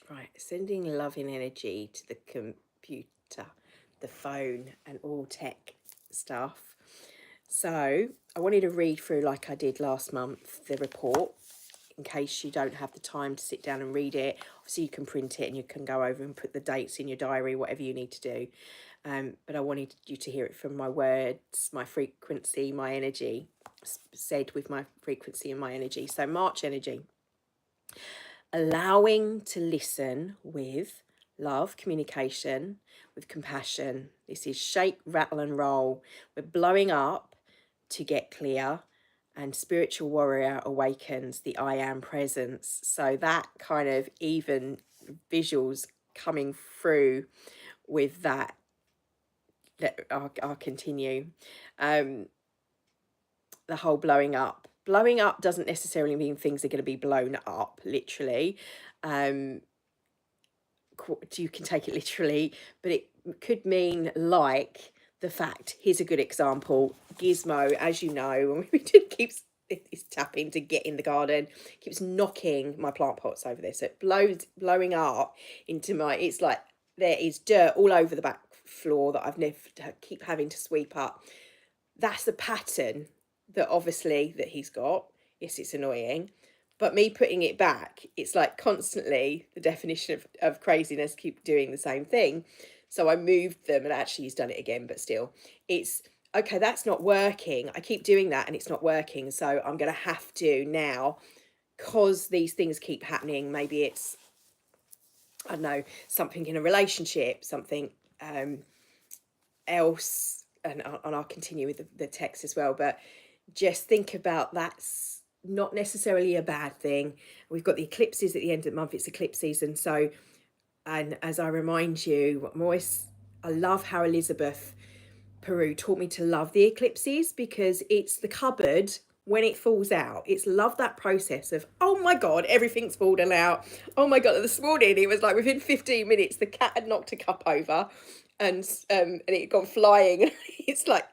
Right, sending loving energy to the computer, the phone, and all tech stuff. So I wanted to read through, like I did last month, the report, in case you don't have the time to sit down and read it. Obviously, you can print it and you can go over and put the dates in your diary, whatever you need to do. But I wanted you to hear it from my words, my frequency, my energy, said with my frequency and my energy. So March energy. Allowing to listen with love, communication, with compassion. This is shake, rattle, and roll. We're blowing up to get clear, and spiritual warrior awakens the I am presence. So that kind of even visuals coming through with that. I'll continue. The whole blowing up. Blowing up doesn't necessarily mean things are going to be blown up, literally. You can take it literally, but it could mean like the fact, here's a good example. Gizmo, as you know, when we keeps this tapping to get in the garden, keeps knocking my plant pots over there. So it blowing up into my, it's like there is dirt all over the back floor that I've never keep having to sweep up. That's the pattern that obviously that he's got. Yes, it's annoying, but me putting it back, it's like constantly the definition of craziness, keep doing the same thing. So I moved them and actually he's done it again, but still it's okay, that's not working. I keep doing that and it's not working. So I'm going to have to now, because these things keep happening. Maybe it's, I don't know, something in a relationship, something else, and I'll continue with the text as well, but just think about that's not necessarily a bad thing. We've got the eclipses at the end of the month, it's eclipse season. So, and as I remind you, I love how Elizabeth Peru taught me to love the eclipses, because it's the cupboard when it falls out. It's love that process of, oh my God, everything's fallen out. Oh my God, this morning it was like within 15 minutes, the cat had knocked a cup over and it had gone flying. It's like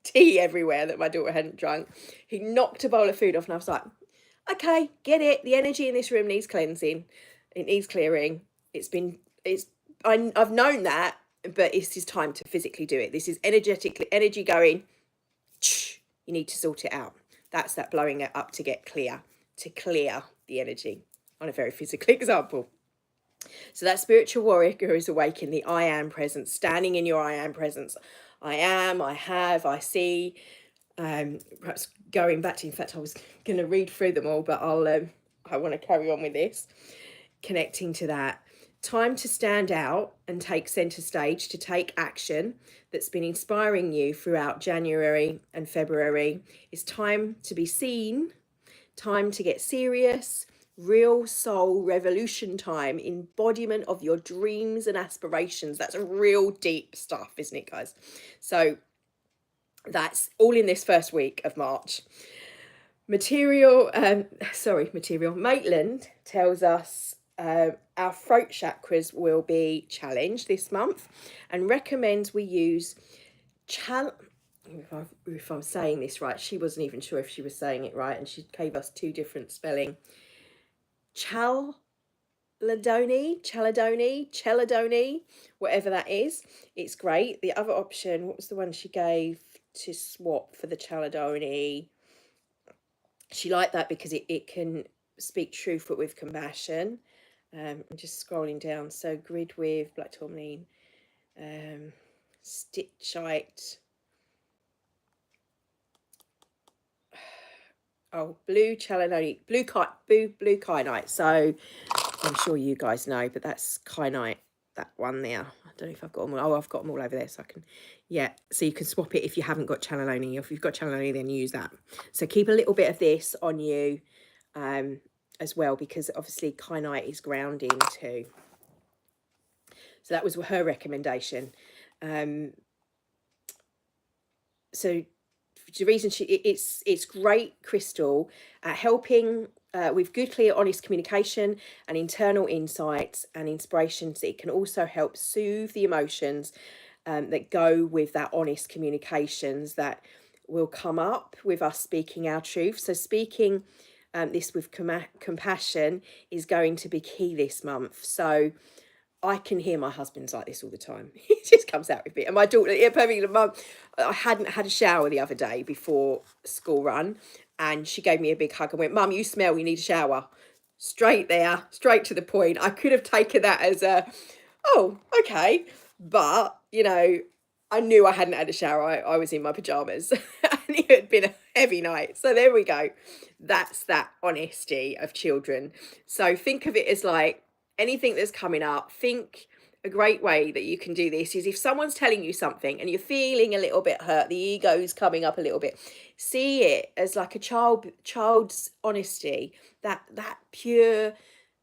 tea everywhere that my daughter hadn't drunk. He knocked a bowl of food off and I was like, okay, get it. The energy in this room needs cleansing. It needs clearing. I've known that, but it's just time to physically do it. This is energy going, you need to sort it out. That's that blowing it up to get clear, to clear the energy, on a very physical example. So that spiritual warrior is awakened, the I am presence, standing in your I am presence. I am, I have, I see. Perhaps going back to, in fact, I was going to read through them all, but I want to carry on with this, connecting to that. Time to stand out and take centre stage, to take action that's been inspiring you throughout January and February. It's time to be seen, time to get serious, real soul revolution time, embodiment of your dreams and aspirations. That's a real deep stuff, isn't it, guys? So that's all in this first week of March. Maitland tells us our throat chakras will be challenged this month, and recommends we use if I'm saying this right, she wasn't even sure if she was saying it right, and she gave us two different spelling. Chaladoni, whatever that is. It's great. The other option, what was the one she gave to swap for the Chaladoni? She liked that because it can speak truth but with compassion. I'm just scrolling down. So grid with black tourmaline, stitchite. Oh, blue chaladoni, blue kyanite. So I'm sure you guys know, but that's kyanite, that one there. I don't know if I've got them all. Oh, I've got them all over there, so I can, yeah. So you can swap it if you haven't got chaladoni. If you've got chaladoni, then use that. So keep a little bit of this on you as well, because obviously kyanite is grounding too. So that was her recommendation. So the reason it's great crystal at helping with good, clear, honest communication and internal insights and inspirations. It can also help soothe the emotions that go with that honest communications that will come up with us speaking our truth. So speaking this with compassion is going to be key this month. So I can hear my husband's like this all the time. He just comes out with me. And my daughter, yeah, perfectly, mum, I hadn't had a shower the other day before school run. And she gave me a big hug and went, Mum, you smell, you need a shower. Straight there, straight to the point. I could have taken that as a, oh, okay. But, you know, I knew I hadn't had a shower. I was in my pajamas and it had been a heavy night. So there we go. That's that honesty of children. So think of it as like anything that's coming up. Think a great way that you can do this is if someone's telling you something and you're feeling a little bit hurt, the ego's coming up a little bit, see it as like a child's honesty, that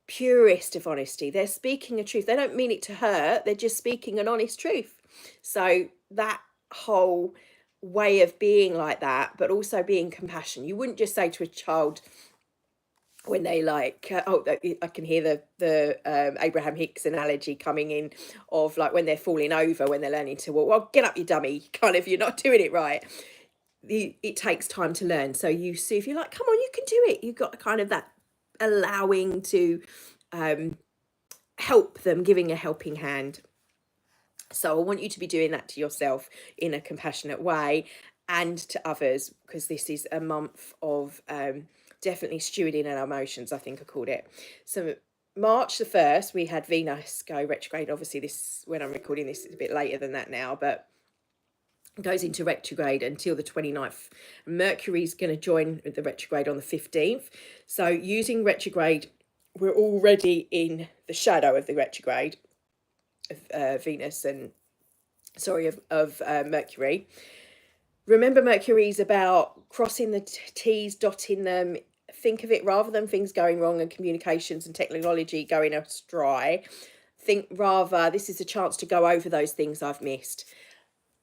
purest of honesty. They're speaking a truth. They don't mean it to hurt. They're just speaking an honest truth. So that whole way of being like that, but also being compassion. You wouldn't just say to a child when they like, oh, I can hear the Abraham Hicks analogy coming in of like when they're falling over, when they're learning to walk, well, get up, you dummy, kind of, you're not doing it right. It takes time to learn. So you see, if you're like, come on, you can do it. You've got kind of that allowing to help them, giving a helping hand. So I want you to be doing that to yourself in a compassionate way and to others, because this is a month of definitely stewarding our emotions, I think I called it. So March the 1st, we had Venus go retrograde. Obviously, this, when I'm recording this, it's a bit later than that now, but goes into retrograde until the 29th. Mercury's going to join the retrograde on the 15th. So using retrograde, we're already in the shadow of the retrograde of Venus and of Mercury. Remember, Mercury's about crossing the T's, dotting them. Think of it rather than things going wrong and communications and technology going astray. Think rather, this is a chance to go over those things I've missed,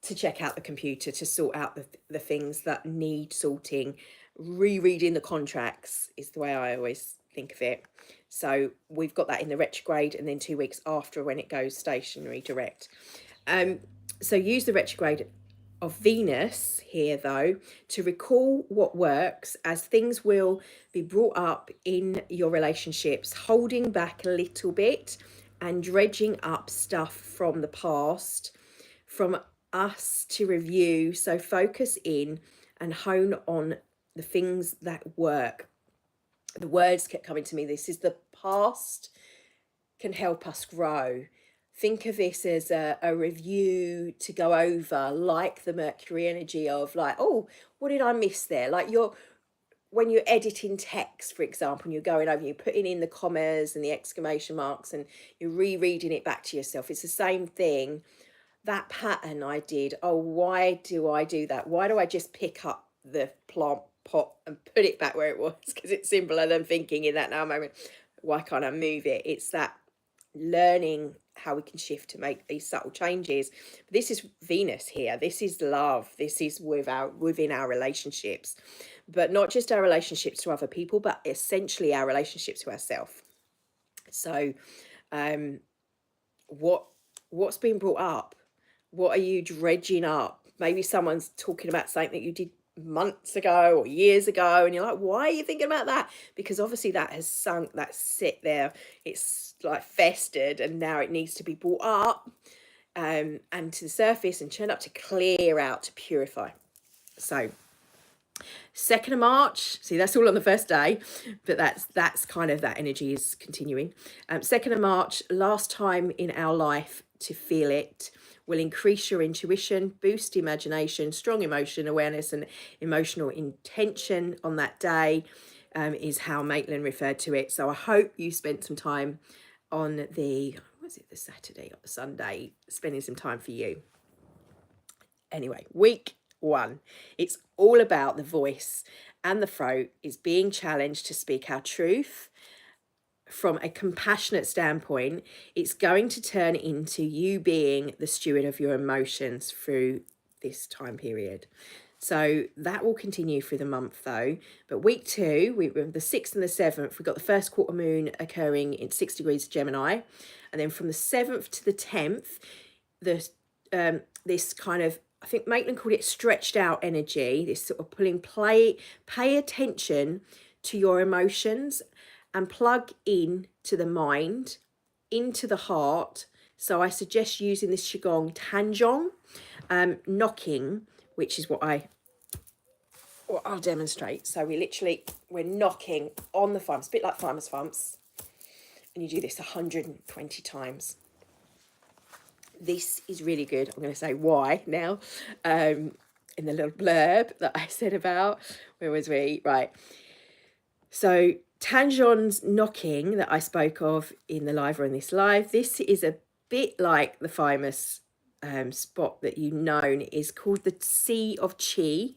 to check out the computer, to sort out the things that need sorting. Rereading the contracts is the way I always think of it. So we've got that in the retrograde, and then 2 weeks after when it goes stationary direct. So use the retrograde of Venus here, though, to recall what works, as things will be brought up in your relationships, holding back a little bit and dredging up stuff from the past, from us to review. So focus in and hone on the things that work. The words kept coming to me. This is the past can help us grow. Think of this as a review to go over, like the Mercury energy of like, oh, what did I miss there? Like when you're editing text, for example, and you're going over, you're putting in the commas and the exclamation marks and you're rereading it back to yourself. It's the same thing. That pattern I did, oh, why do I do that? Why do I just pick up the plant pot and put it back where it was? Because it's simpler than thinking in that now moment, why can't I move it? It's that learning how we can shift to make these subtle changes. This is Venus here. This is love. This is within our relationships, but not just our relationships to other people, but essentially our relationships to ourselves. So what's being brought up? What are you dredging up? Maybe someone's talking about something that you did months ago or years ago, and you're like, why are you thinking about that? Because obviously that has sunk, that's sit there, it's like festered, and now it needs to be brought up and to the surface and turned up to clear out, to purify. So 2nd of March, see, that's all on the first day, but that's kind of, that energy is continuing. 2nd of March, last time in our life to feel it, will increase your intuition, boost imagination, strong emotion awareness and emotional intention on that day, is how Maitland referred to it. So I hope you spent some time on the Saturday or the Sunday, spending some time for you. Anyway, week 1, it's all about the voice and the throat is being challenged to speak our truth from a compassionate standpoint. It's going to turn into you being the steward of your emotions through this time period. So that will continue through the month though. But week 2, we the 6th and the 7th, we've got the first quarter moon occurring in 6 degrees of Gemini. And then from the 7th to the 10th, this kind of, I think Maitland called it stretched out energy, this sort of pay attention to your emotions and plug in to the mind, into the heart. So I suggest using this Qigong Tanjong, knocking, which is what I'll demonstrate. So we're knocking on the thumps, a bit like thymus thumps, and you do this 120 times. This is really good. I'm going to say why now, in the little blurb that I said about, where was we? Right. So Tanjon's knocking that I spoke of in the live or in this live, this is a bit like the thymus spot that you known is called the Sea of Qi.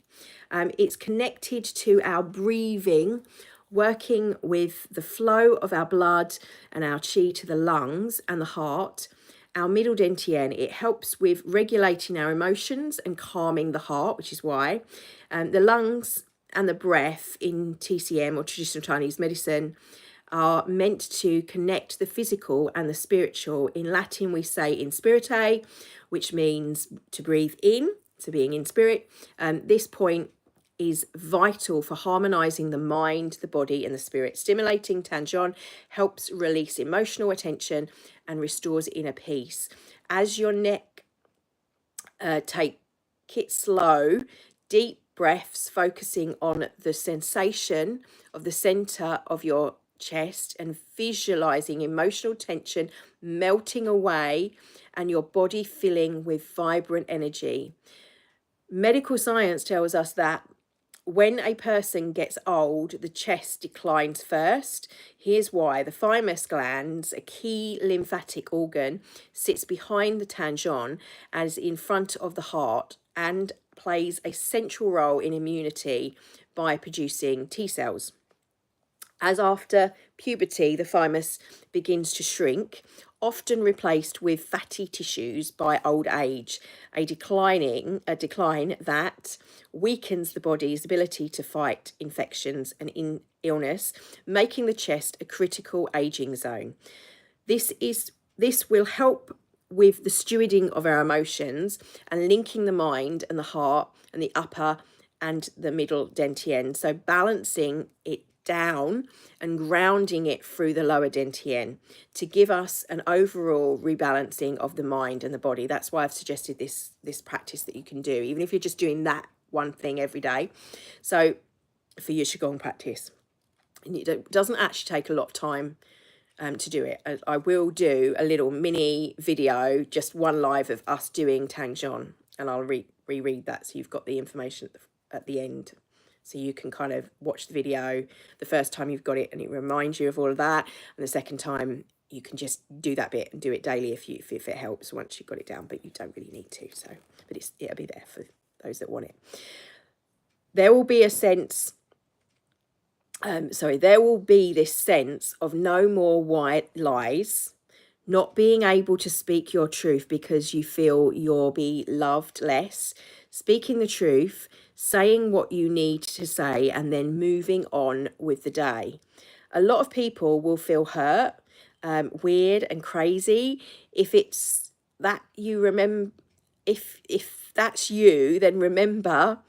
It's connected to our breathing, working with the flow of our blood and our qi to the lungs and the heart. Our middle dantian, it helps with regulating our emotions and calming the heart, which is why the lungs and the breath in TCM or traditional Chinese medicine are meant to connect the physical and the spiritual. In Latin, we say in spirite, which means to breathe in, so being in spirit. This point is vital for harmonizing the mind, the body, and the spirit. Stimulating Tanjon helps release emotional attention and restores inner peace. As your neck, take it slow, deep breaths, focusing on the sensation of the center of your chest and visualizing emotional tension melting away and your body filling with vibrant energy. Medical science tells us that when a person gets old, the chest declines first. Here's why. The thymus glands, a key lymphatic organ, sits behind the tanjon as in front of the heart and plays a central role in immunity by producing T cells. As after puberty, the thymus begins to shrink, often replaced with fatty tissues by old age, a decline that weakens the body's ability to fight infections and illness, making the chest a critical aging zone. This will help with the stewarding of our emotions and linking the mind and the heart and the upper and the middle dantian. So balancing it down and grounding it through the lower dantian to give us an overall rebalancing of the mind and the body. That's why I've suggested this practice that you can do, even if you're just doing that one thing every day. So for your Qigong practice, and it doesn't actually take a lot of time to do it. I will do a little mini video, just one live of us doing Tanjon, and I'll reread that so you've got the information at the end. So you can kind of watch the video the first time you've got it and it reminds you of all of that. And the second time you can just do that bit and do it daily if it helps once you've got it down, but you don't really need to. So, but it'll be there for those that want it. There will be a sense, there will be this sense of no more white lies, not being able to speak your truth because you feel you'll be loved less, speaking the truth, saying what you need to say, and then moving on with the day. A lot of people will feel hurt, weird and crazy. If it's that you remember, if that's you, then remember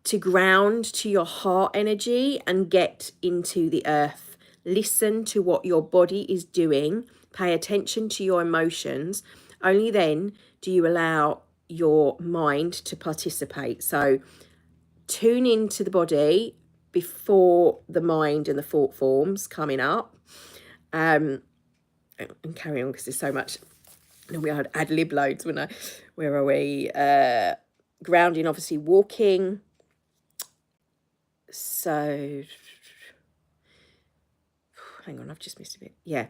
to ground to your heart energy and get into the earth. Listen to what your body is doing. Pay attention to your emotions. Only then do you allow your mind to participate. So tune into the body before the mind and the thought forms coming up. And carry on because there's so much. And we had ad lib loads when where are we? Grounding, obviously walking. So hang on, I've just missed a bit. Yeah.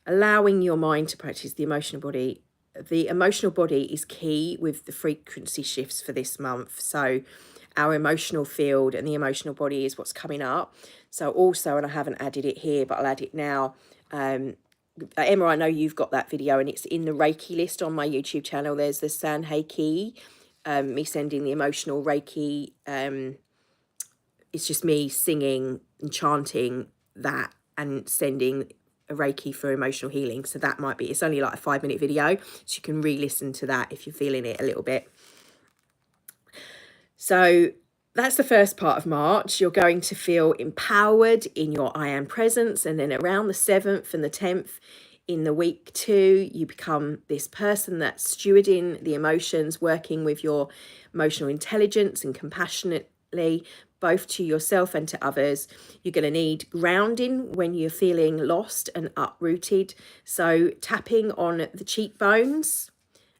Allowing your mind to practice the emotional body. The emotional body is key with the frequency shifts for this month. So our emotional field and the emotional body is what's coming up. So also, and I haven't added it here, but I'll add it now. Emma, I know you've got that video and it's in the Reiki list on my YouTube channel. There's the Sanheiki, me sending the emotional Reiki. It's just me singing and chanting that and sending a Reiki for emotional healing. So that might be, it's only like a 5-minute video, so you can re-listen to that if you're feeling it a little bit. So that's the first part of March. You're going to feel empowered in your I am presence. And then around the 7th and the 10th in the week 2, you become this person that's stewarding the emotions, working with your emotional intelligence and compassionately, both to yourself and to others. You're going to need grounding when you're feeling lost and uprooted. So tapping on the cheekbones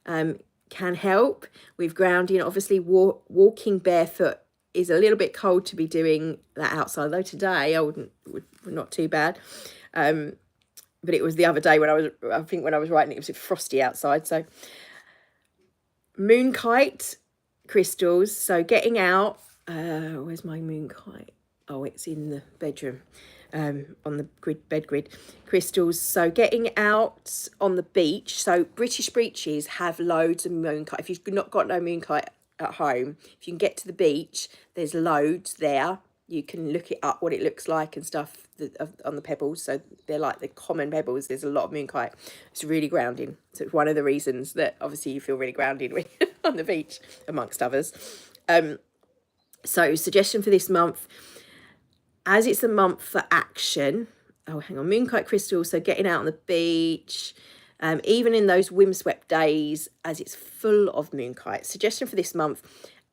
can help with grounding. Obviously, walking barefoot is a little bit cold to be doing that outside, though today would not too bad. But it was the other day when I think when I was writing, it was frosty outside. So moonkite crystals. So getting out. Where's my moonkite? Oh, it's in the bedroom. On the bed grid crystals. So getting out on the beach. So British beaches have loads of moonkite. If you've not got no moonkite at home, if you can get to the beach, there's loads there. You can look it up, what it looks like and stuff on the pebbles. So they're like the common pebbles. There's a lot of moonkite. It's really grounding. So it's one of the reasons that obviously you feel really grounded when you're on the beach, amongst others. So suggestion for this month, as it's a month for action. Oh, hang on. Moonkite crystals. So getting out on the beach, even in those windswept days, as it's full of moonkite. Suggestion for this month,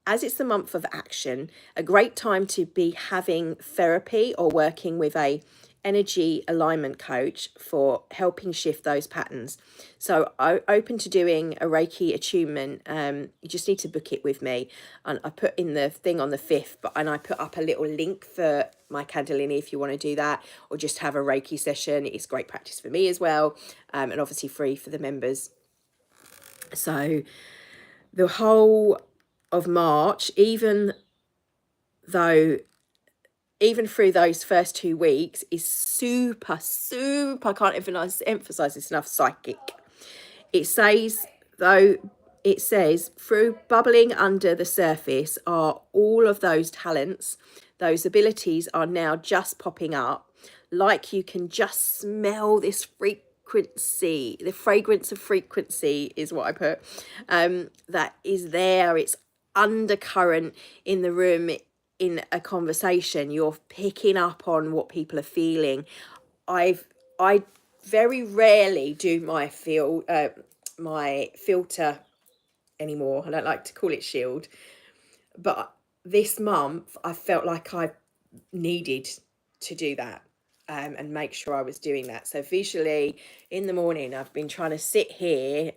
as it's the month of action, a great time to be having therapy or working with a energy alignment coach for helping shift those patterns. So I'm open to doing a Reiki attunement. You just need to book it with me. And I put in the thing on the 5th, and I put up a little link for my Kundalini if you want to do that, or just have a Reiki session. It's great practice for me as well, and obviously free for the members. So the whole of March, even through those first 2 weeks, is super, I can't emphasize this enough, psychic. It says through bubbling under the surface are all of those talents, those abilities are now just popping up, like you can just smell this frequency. The fragrance of frequency is what I put. That is there. It's undercurrent in the room, in a conversation. You're picking up on what people are feeling. I very rarely do my filter anymore. I don't like to call it shield, but this month I felt like I needed to do that, and make sure I was doing that. So visually in the morning, I've been trying to sit here,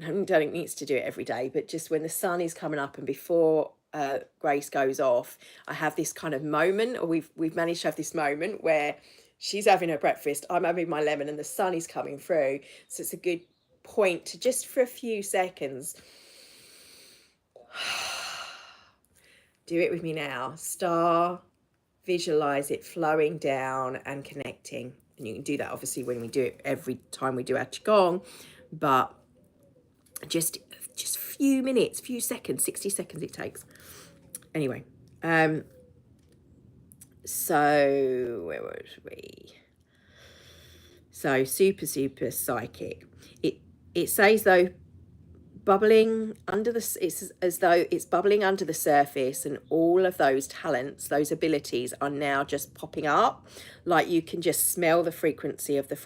and I don't need to do it every day, but just when the sun is coming up and before Grace goes off, I have this kind of moment, or we've managed to have this moment where she's having her breakfast, I'm having my lemon, and the sun is coming through. So it's a good point to just for a few seconds do it with me now. Visualize it flowing down and connecting. And you can do that obviously when we do it every time we do our qigong, but just few minutes, few seconds, 60 seconds it takes. Anyway, so where was we? So super psychic. It says though, it's as though it's bubbling under the surface, and all of those talents, those abilities are now just popping up, like you can just smell the frequency of the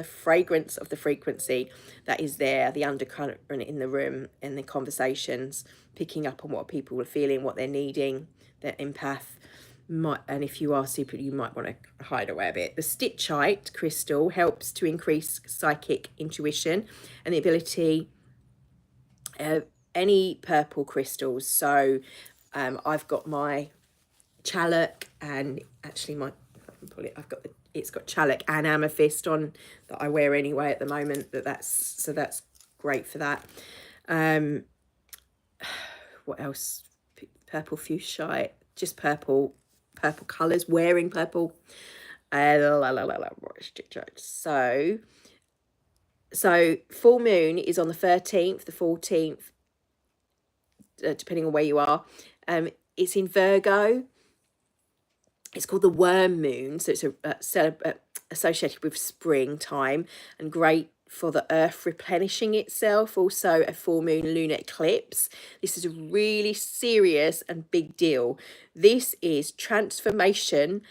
fragrance of the frequency that is there, the undercurrent in the room, and the conversations, picking up on what people are feeling, what they're needing. Their empath and if you are super, you might want to hide away a bit. The stitchite crystal helps to increase psychic intuition and the ability any purple crystals. So I've got my chaluk, and actually it's got chaluk and amethyst on that I wear anyway at the moment. That's great for that. What else? Purple fuchsite, just purple colors, wearing purple. So full moon is on the 13th, the 14th, depending on where you are. It's in Virgo. It's called the worm moon, so it's associated with springtime and great for the earth replenishing itself, also a full moon lunar eclipse. This is a really serious and big deal. This is transformation,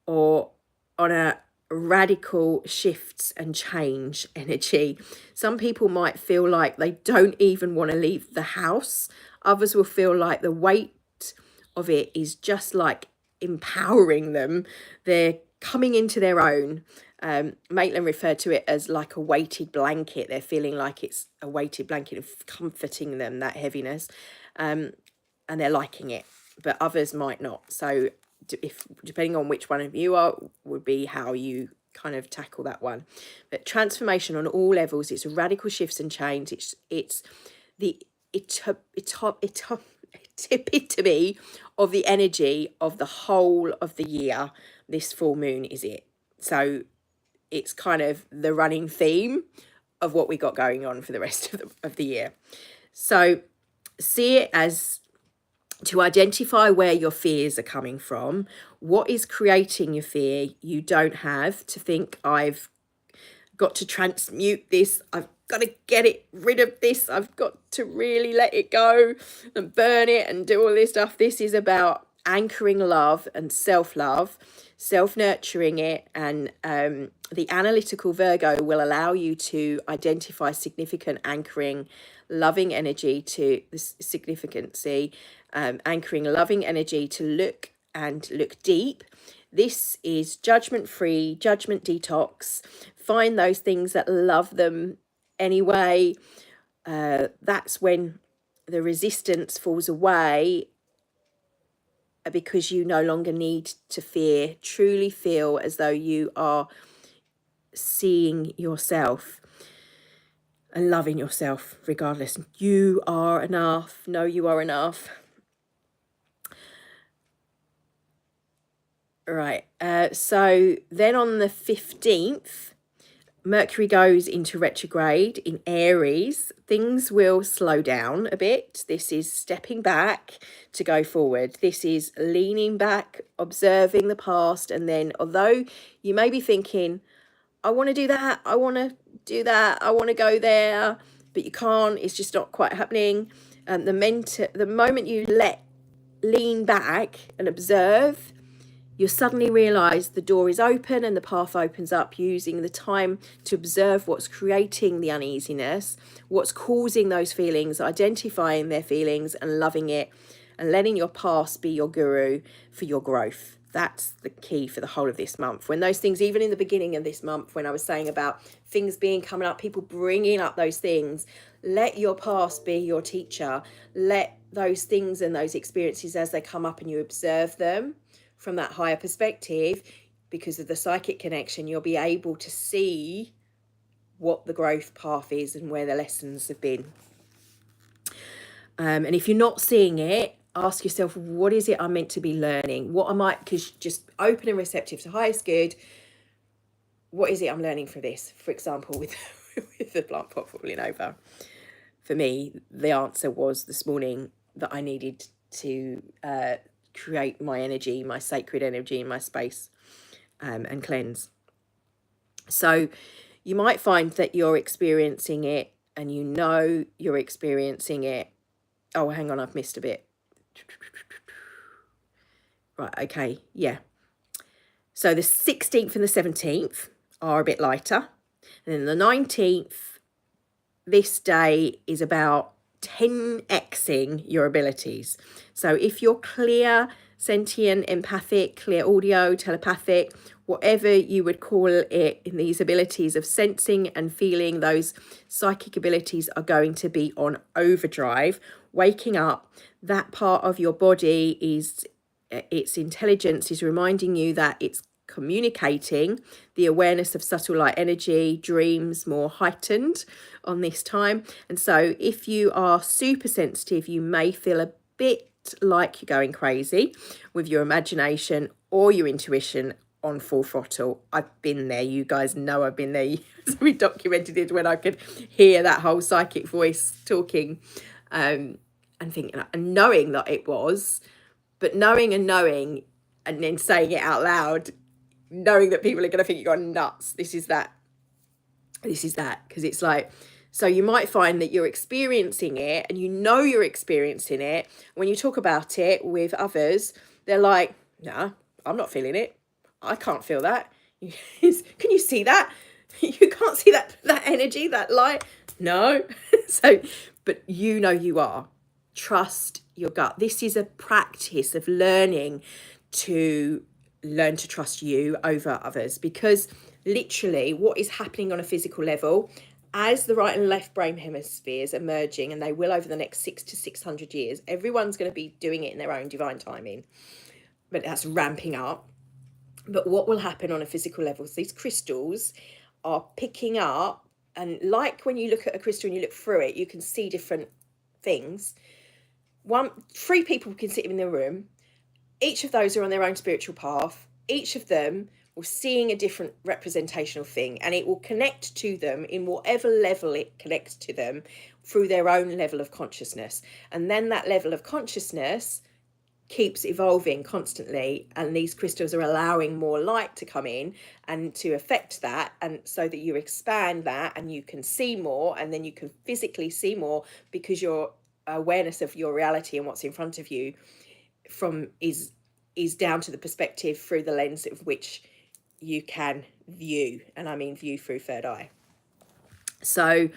or on a radical shifts and change energy. Some people might feel like they don't even want to leave the house. Others will feel like the weight of it is just like empowering them. They're coming into their own. Maitland referred to it as like a weighted blanket. They're feeling like it's a weighted blanket of comforting them, that heaviness, and they're liking it, but others might not. So if depending on which one of you are, would be how you kind of tackle that one. But transformation on all levels, it's radical shifts and change. It's the epitome of the energy of the whole of the year. This full moon is it. So it's kind of the running theme of what we got going on for the rest of the year. So see it as to identify where your fears are coming from. What is creating your fear? You don't have to think, I've got to transmute this, I've got to get rid of this, I've got to really let it go and burn it and do all this stuff. This is about anchoring love and self-love, self-nurturing it, and the analytical Virgo will allow you to identify significant anchoring loving energy to the significancy, anchoring loving energy to look deep. This is judgment-free, judgment detox. Find those things that love them anyway. That's when the resistance falls away, because you no longer need to fear. Truly feel as though you are seeing yourself and loving yourself regardless. You are enough. Know you are enough. Right. So then on the 15th, Mercury goes into retrograde in Aries. Things will slow down a bit. This is stepping back to go forward. This is leaning back, observing the past. And then, although you may be thinking, I want to do that, I want to do that, I want to go there, but you can't, it's just not quite happening. The moment you lean back and observe, you'll suddenly realize the door is open and the path opens up, using the time to observe what's creating the uneasiness, what's causing those feelings, identifying their feelings and loving it, and letting your past be your guru for your growth. That's the key for the whole of this month. When those things, even in the beginning of this month, when I was saying about things coming up, people bringing up those things, let your past be your teacher. Let those things and those experiences, as they come up and you observe them from that higher perspective, because of the psychic connection, you'll be able to see what the growth path is and where the lessons have been. And if you're not seeing it, ask yourself, what is it I'm meant to be learning? What am I, because just open and receptive to highest good, what is it I'm learning from this? For example, with the plant pot falling over. For me, the answer was this morning that I needed to create my energy, my sacred energy in my space, and cleanse. So you might find that you're experiencing it and you know you're experiencing it. Oh, hang on, I've missed a bit. Right, okay, yeah. So the 16th and the 17th are a bit lighter. And then the 19th, this day is about 10xing your abilities. So if you're clear, sentient, empathic, clear audio, telepathic, whatever you would call it, in these abilities of sensing and feeling, those psychic abilities are going to be on overdrive. Waking up, that part of your body is, its intelligence is reminding you that it's communicating the awareness of subtle light energy, dreams more heightened on this time. And so if you are super sensitive, you may feel a bit like you're going crazy with your imagination or your intuition on full throttle. I've been there. You guys know I've been there. We documented it when I could hear that whole psychic voice talking, and thinking and knowing that it was, but knowing and then saying it out loud, knowing that people are going to think you're nuts. This is that This is that, because it's like, so you might find that you're experiencing it and you know you're experiencing it. When you talk about it with others, they're like, nah, I'm not feeling it. I can't feel that. Can you see that? You can't see that energy, that light. No. So, but you know you are. Trust your gut. This is a practice of learning to learn to trust you over others, because literally what is happening on a physical level, as the right and left brain hemispheres are merging, and they will over the next 600 years, everyone's going to be doing it in their own divine timing, but that's ramping up. But what will happen on a physical level is these crystals are picking up, and like when you look at a crystal and you look through it, you can see different things. Three people can sit in the room. Each of those are on their own spiritual path. Each of them will seeing a different representational thing, and it will connect to them in whatever level it connects to them through their own level of consciousness. And then that level of consciousness keeps evolving constantly, and these crystals are allowing more light to come in and to affect that, and so that you expand that and you can see more, and then you can physically see more, because your awareness of your reality and what's in front of you is down to the perspective through the lens of which you can view, and I mean view through third eye. So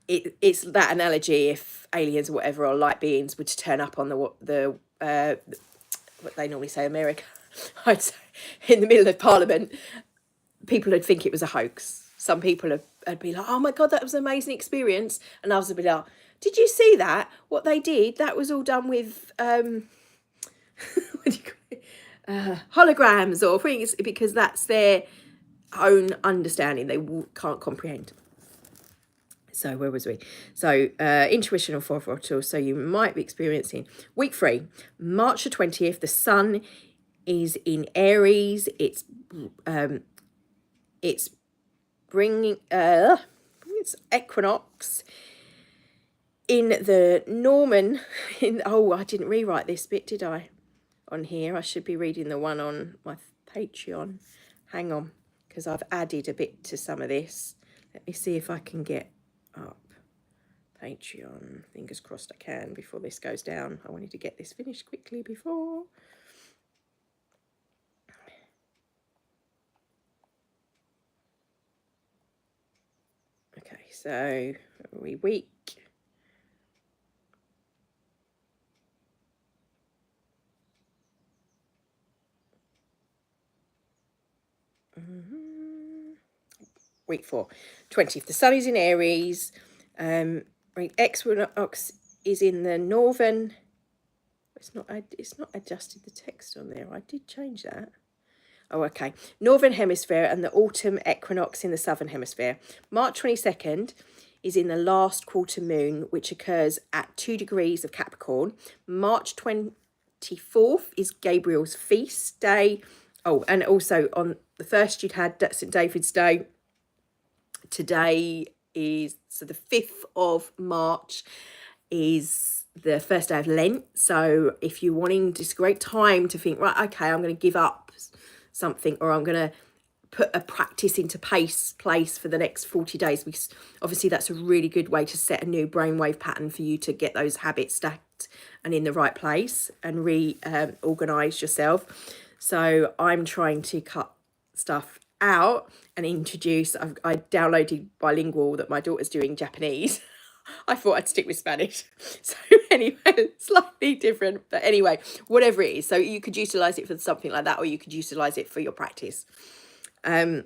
it's that analogy, if aliens or whatever, or light beings, were to turn up on the what they normally say, America, I'd say, in the middle of Parliament, people would think it was a hoax. Some people would be like, oh my God, that was an amazing experience. And others would be like, did you see that? What they did, that was all done with what do you call it? Holograms or things, because that's their own understanding. They can't comprehend. So where was we? So intuition or fourth frontal. So you might be experiencing week 3, March the 20th. The sun is in Aries. It's bringing it's equinox in the Norman. I didn't rewrite this bit, did I? On here, I should be reading the one on my Patreon. Hang on, because I've added a bit to some of this. Let me see if I can get up Patreon. Fingers crossed I can before this goes down. I wanted to get this finished quickly before. Okay, so week. Week 4, 20th. The sun is in Aries. Equinox is in the northern. It's not adjusted the text on there. I did change that. Oh, okay. Northern hemisphere, and the autumn equinox in the southern hemisphere. March 22nd is in the last quarter moon, which occurs at 2 degrees of Capricorn. March 24th is Gabriel's feast day. Oh, and also on the 1st you'd had St. David's Day. Today is, so the 5th of March is the first day of Lent. So if you're wanting, it's a great time to think, right, okay, I'm going to give up something, or I'm going to put a practice into place for the next 40 days, because obviously that's a really good way to set a new brainwave pattern for you to get those habits stacked and in the right place and reorganize yourself. So I'm trying to cut stuff out and introduce. I downloaded bilingual that my daughter's doing Japanese. I thought I'd stick with Spanish. So anyway, slightly different. But anyway, whatever it is. So you could utilize it for something like that, or you could utilize it for your practice. So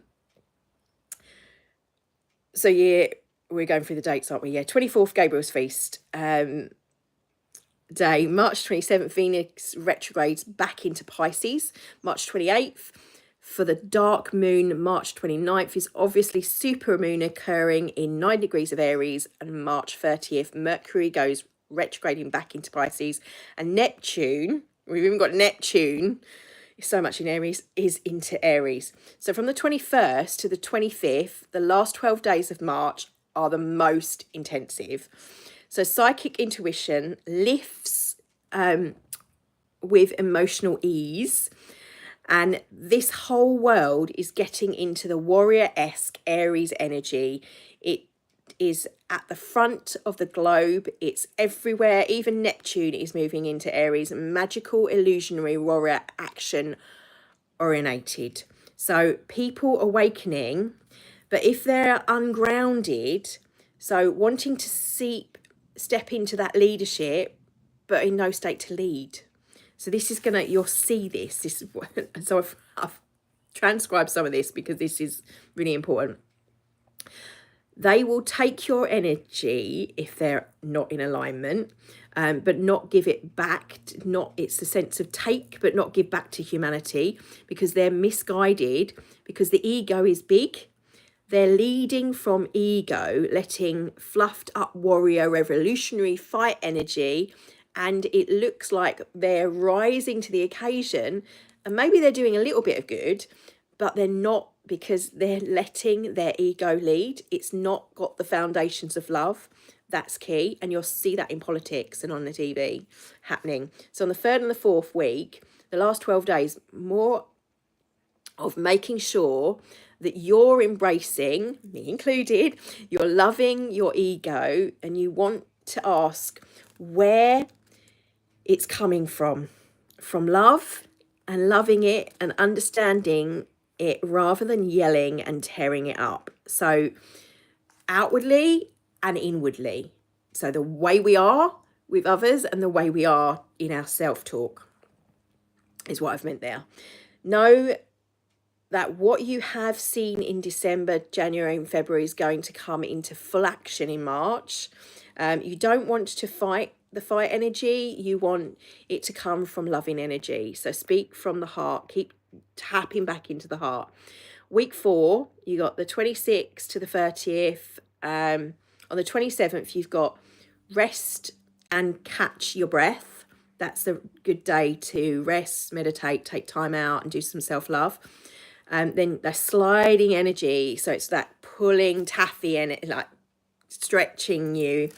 yeah, we're going through the dates, aren't we? Yeah, 24th, Gabriel's feast. Day, March 27th, Venus retrogrades back into Pisces. March 28th, for the dark moon, March 29th is obviously supermoon occurring in 9 degrees of Aries, and March 30th, Mercury goes retrograding back into Pisces, and Neptune, we've even got Neptune, so much in Aries, is into Aries. So from the 21st to the 25th, the last 12 days of March are the most intensive. So psychic intuition lifts with emotional ease, And this whole world is getting into the warrior-esque Aries energy. It is at the front of the globe. It's everywhere. Even Neptune is moving into Aries. Magical, illusionary, warrior, action orientated. So people awakening, but if they're ungrounded, so wanting to step into that leadership, but in no state to lead. So this is gonna, you'll see this. This is so I've transcribed some of this because this is really important. They will take your energy if they're not in alignment, but not give it back. It's the sense of take, but not give back to humanity, because they're misguided, because the ego is big. They're leading from ego, letting fluffed up warrior, revolutionary fight energy, and it looks like they're rising to the occasion, and maybe they're doing a little bit of good, but they're not, because they're letting their ego lead. It's not got the foundations of love. That's key. And you'll see that in politics and on the TV happening. So on the 3rd and the 4th week, the last 12 days, more of making sure that you're embracing, me included, you're loving your ego, and you want to ask where it's coming from love, and loving it and understanding it, rather than yelling and tearing it up. So outwardly and inwardly. So the way we are with others and the way we are in our self-talk is what I've meant there. Know that what you have seen in December, January and February is going to come into full action in March. You don't want to fight the fight energy. You want it to come from loving energy. So speak from the heart. Keep tapping back into the heart. Week 4, you got the 26th to the 30th. On the 27th, you've got rest and catch your breath. That's a good day to rest, meditate, take time out and do some self-love. Then the sliding energy. So it's that pulling taffy and like stretching you.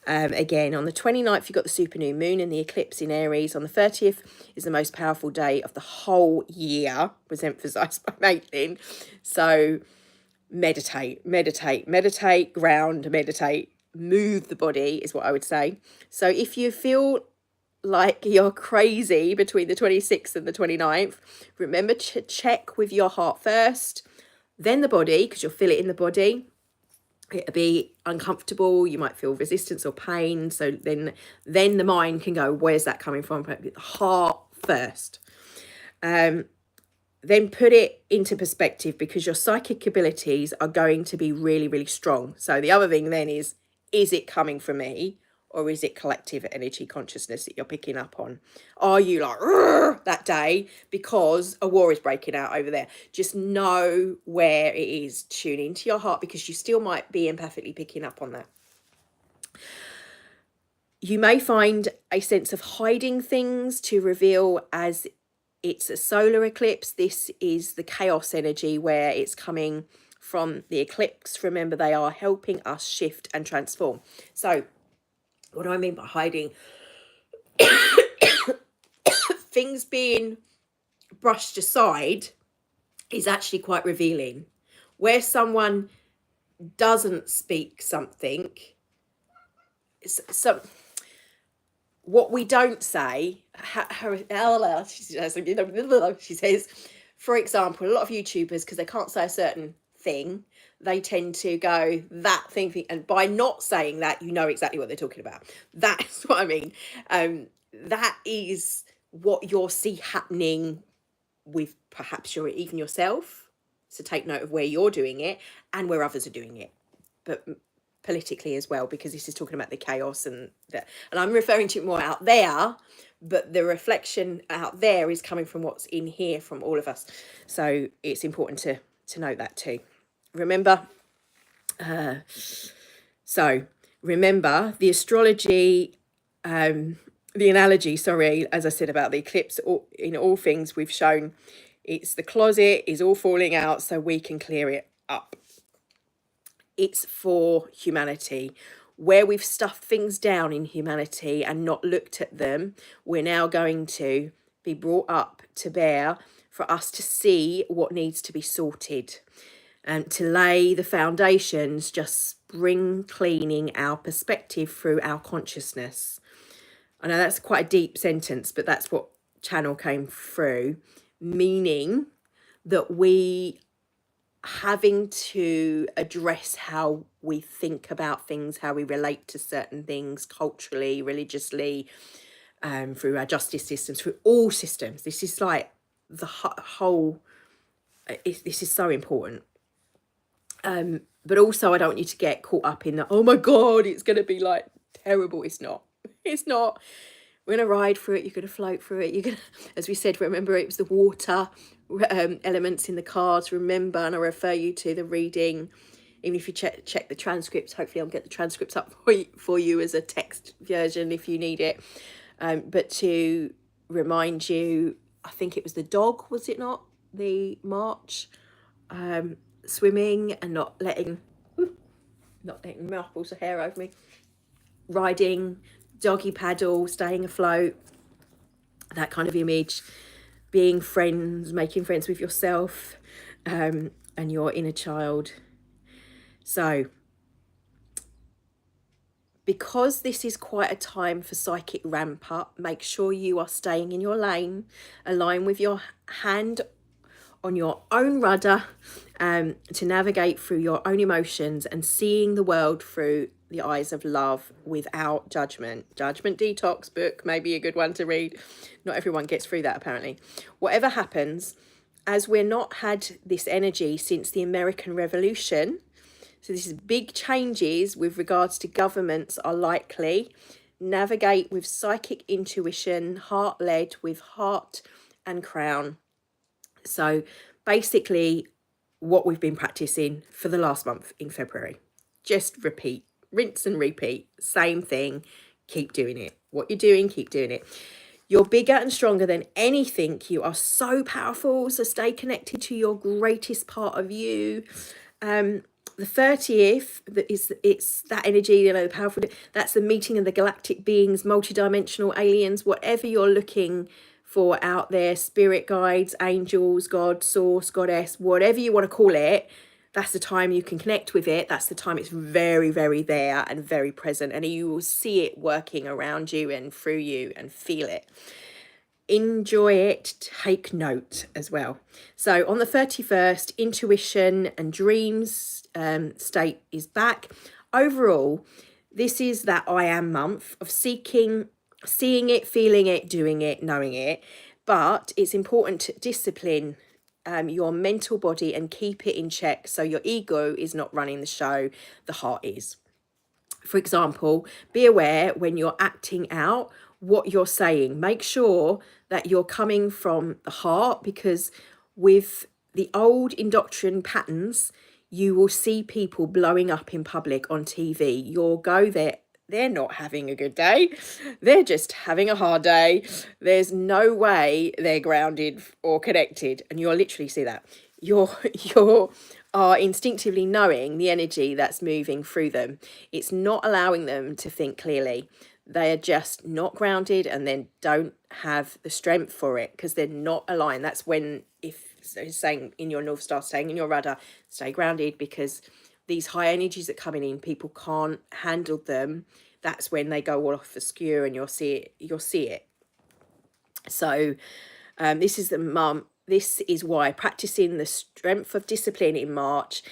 Again, on the 29th, you've got the super new moon and the eclipse in Aries. On the 30th is the most powerful day of the whole year, was emphasised by Maitland. So meditate, ground, meditate, move the body is what I would say. So if you feel like you're crazy between the 26th and the 29th, remember to check with your heart first, then the body, because you'll feel it in the body. It'll be uncomfortable, you might feel resistance or pain, so then the mind can go, where's that coming from? The heart first. Then put it into perspective, because your psychic abilities are going to be really, really strong. So the other thing then is it coming from me, or is it collective energy consciousness that you're picking up on? Are you like that day because a war is breaking out over there? Just know where it is. Tune into your heart, because you still might be empathically picking up on that. You may find a sense of hiding things to reveal as it's a solar eclipse. This is the chaos energy where it's coming from the eclipse. Remember, they are helping us shift and transform. So what do I mean by hiding? Things being brushed aside is actually quite revealing. Where someone doesn't speak something, so what we don't say, she says, for example, a lot of YouTubers, because they can't say a certain thing, they tend to go that thing, and by not saying that, you know exactly what they're talking about. That's what I mean. That is what you'll see happening with perhaps even yourself. So take note of where you're doing it and where others are doing it, but politically as well, because this is talking about the chaos and that. And I'm referring to it more out there, but the reflection out there is coming from what's in here from all of us. So it's important to know that too. Remember, remember the astrology, the analogy, sorry, as I said about the eclipse, in all things we've shown, it's the closet is all falling out so we can clear it up. It's for humanity. Where we've stuffed things down in humanity and not looked at them, we're now going to be brought up to bear for us to see what needs to be sorted, and to lay the foundations, just spring cleaning our perspective through our consciousness. I know that's quite a deep sentence, but that's what channel came through, meaning that we having to address how we think about things, how we relate to certain things culturally, religiously, through our justice systems, through all systems. This is like the whole, this is so important. But also I don't want you to get caught up in the, oh my God, it's going to be like terrible. It's not. It's not. We're going to ride through it. You're going to float through it. You're going to, as we said, remember it was the water elements in the cards. Remember, and I refer you to the reading. Even if you check the transcripts, hopefully I'll get the transcripts up for you as a text version if you need it. But to remind you, I think it was the dog, was it not? The march, swimming and not letting mouthfuls of hair over me, riding, doggy paddle, staying afloat, that kind of image, being friends, making friends with yourself, and your inner child. So because this is quite a time for psychic ramp up, make sure you are staying in your lane, align with your hand on your own rudder, to navigate through your own emotions and seeing the world through the eyes of love without judgment. Judgment Detox book, maybe a good one to read. Not everyone gets through that apparently. Whatever happens, as we're not had this energy since the American Revolution, so this is big changes with regards to governments are likely. Navigate with psychic intuition, heart-led with heart and crown. So basically what we've been practicing for the last month in February. Just repeat, rinse and repeat, same thing, keep doing it. What you're doing, keep doing it. You're bigger and stronger than anything. You are so powerful, so stay connected to your greatest part of you. The 30th, it's that energy, you know, the powerful, that's the meeting of the galactic beings, multidimensional aliens, whatever you're looking for out there, spirit guides, angels, God, source, goddess, whatever you want to call it. That's the time you can connect with it. That's the time it's very, very there and very present, and you will see it working around you and through you and feel it. Enjoy it, take note as well. So on the 31st, intuition and dreams state is back. Overall, this is that I am month of seeking, seeing it, feeling it, doing it, knowing it. But it's important to discipline your mental body and keep it in check so your ego is not running the show, the heart is. For example, be aware when you're acting out what you're saying. Make sure that you're coming from the heart, because with the old indoctrination patterns, you will see people blowing up in public on TV. You'll go there, they're not having a good day. They're just having a hard day. There's no way they're grounded or connected. And you'll literally see that. You are instinctively knowing the energy that's moving through them. It's not allowing them to think clearly. They are just not grounded and then don't have the strength for it because they're not aligned. That's when, if so saying in your North Star, staying in your rudder, stay grounded, because these high energies that coming in, people can't handle them. That's when they go all off askew and you'll see it. So this is the mum. This is why practicing the strength of discipline in March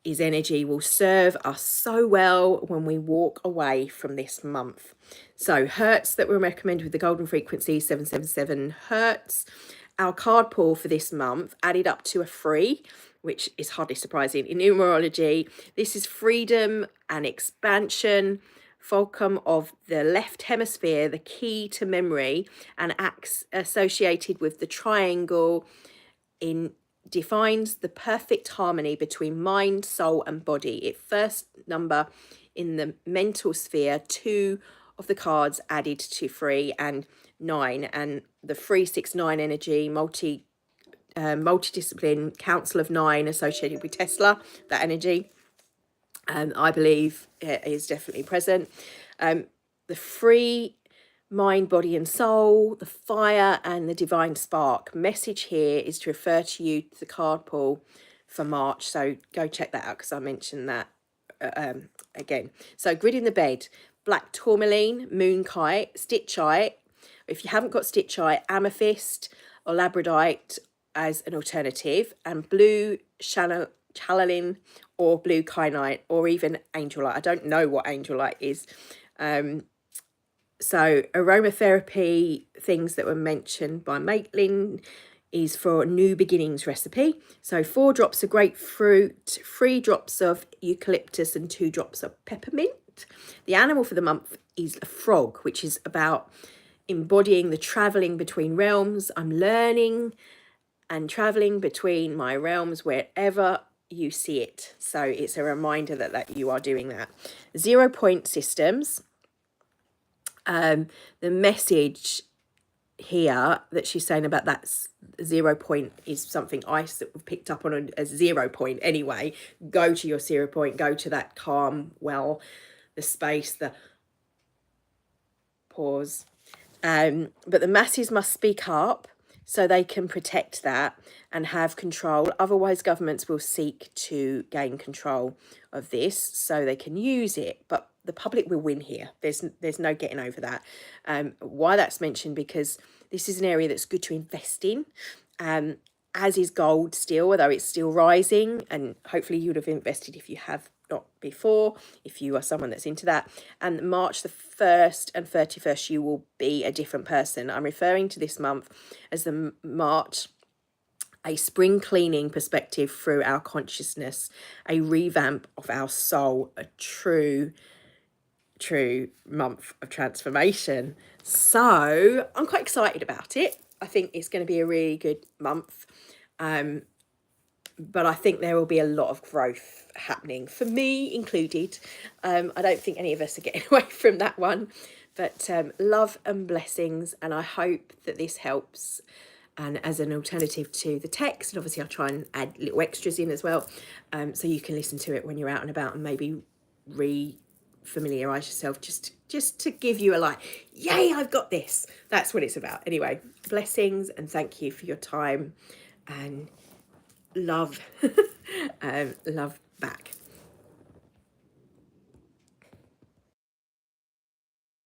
is energy will serve us so well when we walk away from this month. So hertz that we recommend with the golden frequency, 777 hertz. Our card pull for this month added up to a 3, which is hardly surprising. In numerology, this is freedom and expansion, fulcrum of the left hemisphere, the key to memory, and acts associated with the triangle in defines the perfect harmony between mind, soul, and body. It first number in the mental sphere, 2 of the cards added to 3 and 9, and the 369 energy, multidiscipline, council of 9 associated with Tesla, that energy, I believe is definitely present. The 3 mind, body and soul, the fire and the divine spark. Message here is to refer to you to the card pool for March. So go check that out because I mentioned that again. So grid in the bed, black tourmaline, moonkite, stitchite. If you haven't got stitchite, amethyst or labradorite as an alternative, and blue challalin or blue kyanite or even angelite. I don't know what angelite is. So aromatherapy things that were mentioned by Maitland is for a new beginnings recipe. So 4 drops of grapefruit, 3 drops of eucalyptus and 2 drops of peppermint. The animal for the month is a frog, which is about embodying the traveling between realms. I'm learning and traveling between my realms wherever you see it. So it's a reminder that you are doing that. 0 point systems. The message here that she's saying about that 0 point is something I picked up on a 0 point anyway. Go to your 0 point, go to that calm, well, the space, the pause. But the masses must speak up so they can protect that and have control. Otherwise, governments will seek to gain control of this so they can use it. But the public will win here. There's no getting over that. Why that's mentioned, because this is an area that's good to invest in, as is gold still, although it's still rising, and hopefully you would have invested if you have not before, if you are someone that's into that. And March the 1st and 31st, you will be a different person. I'm referring to this month as the March, a spring cleaning perspective through our consciousness, a revamp of our soul, a true month of transformation. So I'm quite excited about it. I think it's going to be a really good month. But I think there will be a lot of growth happening, for me included. I don't think any of us are getting away from that one. But love and blessings, and I hope that this helps. And as an alternative to the text, and obviously I'll try and add little extras in as well, so you can listen to it when you're out and about and maybe familiarize yourself, just to give you a like, yay, I've got this. That's what it's about. Anyway, blessings and thank you for your time and love. Love